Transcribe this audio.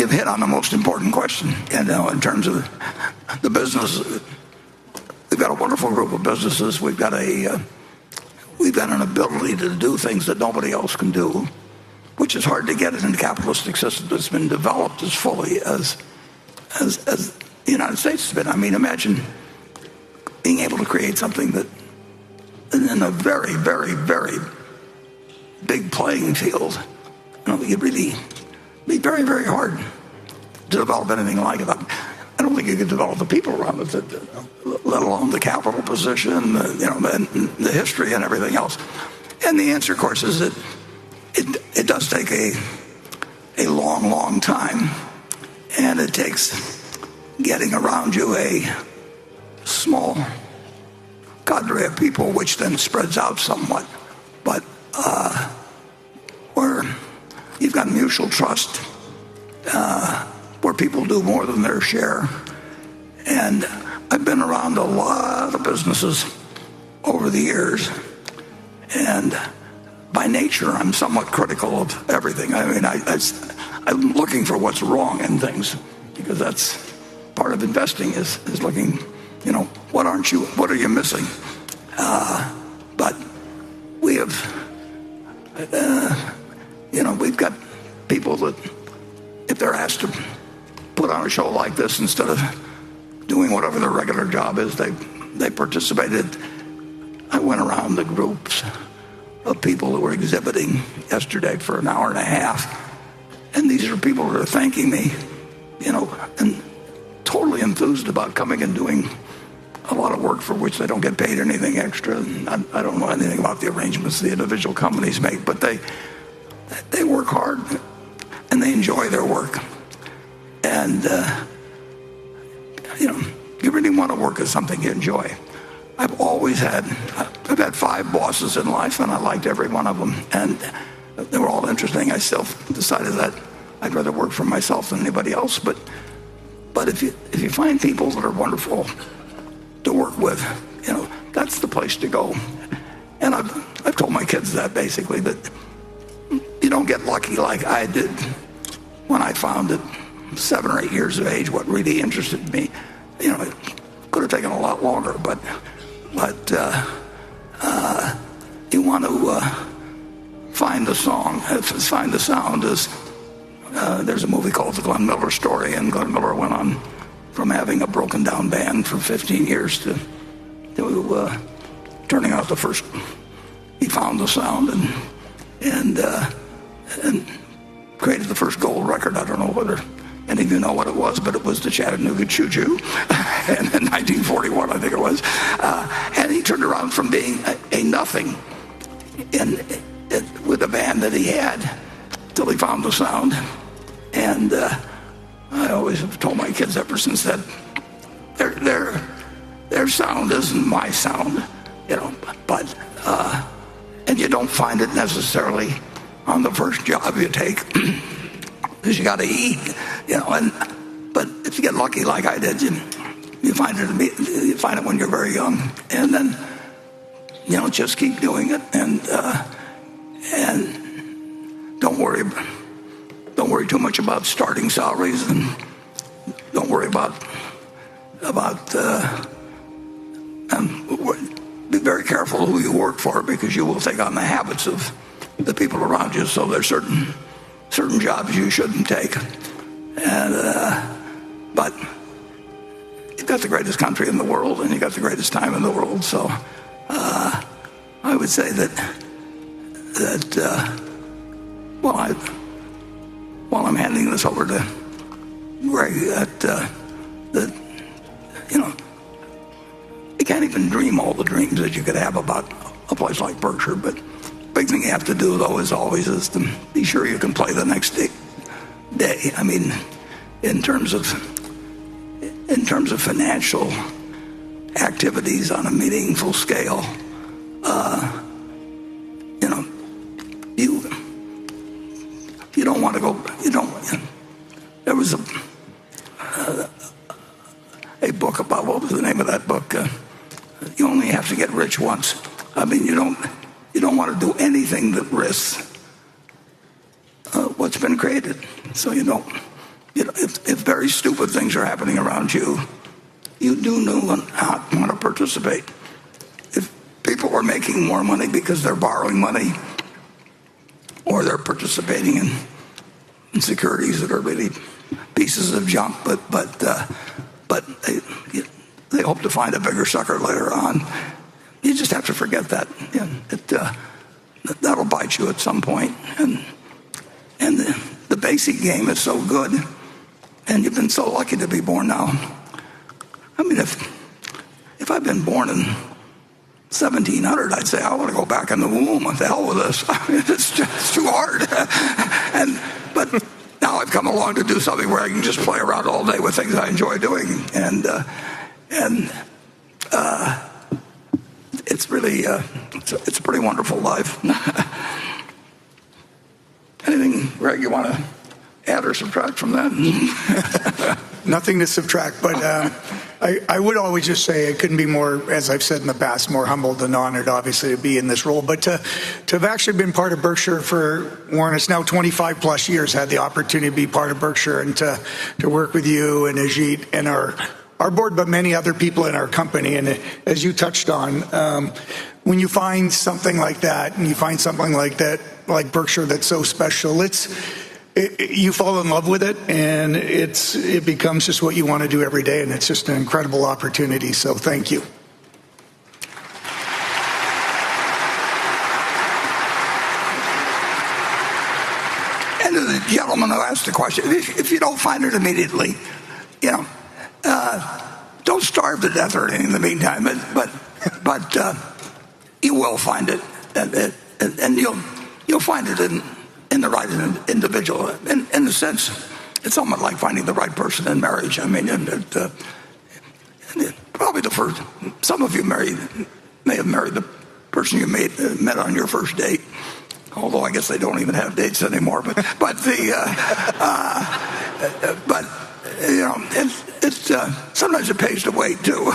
you've hit on the most important question. And in terms of the business, we've got a wonderful group of businesses. We've got an ability to do things that nobody else can do, which is hard to get in a capitalistic system that's been developed as fully as the United States has been. I mean, imagine being able to create something that in a very, very, very big playing field, you'd really be very, very hard to develop anything like it. I don't think you could develop the people around it, let alone the capital position, and the history and everything else. And the answer, of course, is that it does take a long, long time, and it takes getting around you a small cadre of people, which then spreads out somewhat. But where you've got mutual trust, where people do more than their share. And I've been around a lot of businesses over the years, and by nature, I'm somewhat critical of everything. I mean, I'm looking for what's wrong in things, because that's part of investing is looking, what are you missing? But we have, we've got people that, if they're asked to put on a show like this, instead of doing whatever their regular job is, they participated. I went around the groups of people who were exhibiting yesterday for an hour and a half, and these are people that are thanking me, and totally enthused about coming and doing a lot of work for which they don't get paid anything extra. And I don't know anything about the arrangements the individual companies make, but they work hard and they enjoy their work. And you really want to work at something you enjoy. I've had 5 bosses in life, and I liked every one of them, and they were all interesting. I still decided that I'd rather work for myself than anybody else. But if you find people that are wonderful to work with, that's the place to go. And I've told my kids that, basically, that you don't get lucky like I did when I found at 7 or 8 years of age what really interested me. It could have taken a lot longer, but you want to find the song, find the sound. There's a movie called The Glenn Miller Story, and Glenn Miller went on from having a broken down band for 15 years to turning out the first. He found the sound and created the first gold record. I don't know whether any of you know what it was, but it was the Chattanooga Choo Choo in 1941, I think it was. And he turned around from being a nothing with the band that he had till he found the sound. And I always have told my kids ever since that their sound isn't my sound, but and you don't find it necessarily on the first job you take, because you got to eat, but if you get lucky like I did, you find it when you're very young, and then just keep doing it, and don't worry too much about starting salaries, and don't worry about be very careful who you work for, because you will take on the habits of the people around you. So there's certain jobs you shouldn't take, but you've got the greatest country in the world, and you've got the greatest time in the world. So I would say that while I'm handing this over to Greg, you can't even dream all the dreams that you could have about a place like Berkshire. But the big thing you have to do, though, is to be sure you can play the next day. I mean, in terms of financial activities on a meaningful scale, you don't want to go. There was a book about, what was the name of that book? You only have to get rich once. I mean, you don't want to do anything that risks what's been created. So you don't if very stupid things are happening around you, you do not want to participate. If people are making more money because they're borrowing money or they're participating in securities that are really pieces of junk, but they hope to find a bigger sucker later on, you just have to forget that. That'll bite you at some point. And the basic game is so good, and you've been so lucky to be born now. I mean, if I'd been born in 1700, I'd say, I want to go back in the womb. What the hell with this? I mean, it's just too hard. But now I've come along to do something where I can just play around all day with things I enjoy doing. And it's really, it's a pretty wonderful life. Anything, Greg, you want to add or subtract from that? Nothing to subtract, but I would always just say I couldn't be more, as I've said in the past, more humbled and honored, obviously, to be in this role. But to have actually been part of Berkshire for, Warren, it's now 25 plus years, had the opportunity to be part of Berkshire and to work with you and Ajit and our board, but many other people in our company. And as you touched on, when you find something like that, and you find something like that, like Berkshire, that's so special, you fall in love with it, and it becomes just what you want to do every day, and it's just an incredible opportunity. So thank you. And to the gentleman who asked the question, if you don't find it immediately, don't starve to death or anything in the meantime, but you will find it, and you'll find it in the right individual. In the sense, it's somewhat like finding the right person in marriage. I mean, probably the first. Some of you may have married the person you met on your first date. Although I guess they don't even have dates anymore. But sometimes it pays to wait too.